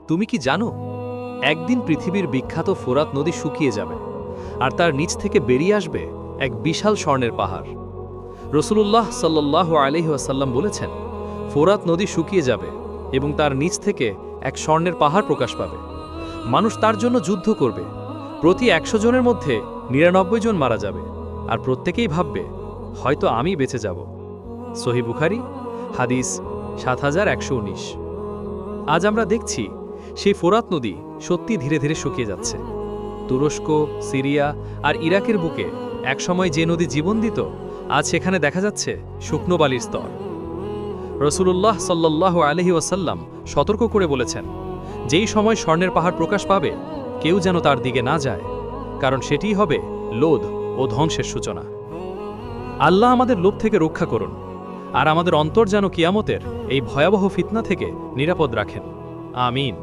তুমি কি জানো, একদিন পৃথিবীর বিখ্যাত ফোরাত নদী শুকিয়ে যাবে, আর তার নিচ থেকে বেরিয়ে আসবে এক বিশাল স্বর্ণের পাহাড়। রসুলুল্লাহ সাল্লাল্লাহু আলাইহি ওয়াসাল্লাম বলেছেন, ফোরাত নদী শুকিয়ে যাবে এবং তার নিচ থেকে এক স্বর্ণের পাহাড় প্রকাশ পাবে। মানুষ তার জন্য যুদ্ধ করবে। প্রতি ১০০ জনের মধ্যে ৯৯ জন মারা যাবে, আর প্রত্যেকেই ভাববে, হয়তো আমি বেঁচে যাব। সহিহ বুখারী, হাদিস ৭১১১৯। আজ আমরা দেখছি সেই ফোরাত নদী সত্যি ধীরে ধীরে শুকিয়ে যাচ্ছে। তুরস্ক, সিরিয়া আর ইরাকের বুকে একসময় যে নদী জীবন দিত, আজ সেখানে দেখা যাচ্ছে শুকনো বালির স্তর। রসুলুল্লাহ সাল্লাল্লাহু আলাইহি ওয়াসাল্লাম সতর্ক করে বলেছেন, যেই সময় স্বর্ণের পাহাড় প্রকাশ পাবে, কেউ যেন তার দিকে না যায়, কারণ সেটিই হবে লোভ ও ধ্বংসের সূচনা। আল্লাহ আমাদের লোভ থেকে রক্ষা করুন, আর আমাদের অন্তর যেন কিয়ামতের এই ভয়াবহ ফিতনা থেকে নিরাপদ রাখেন। আমিন।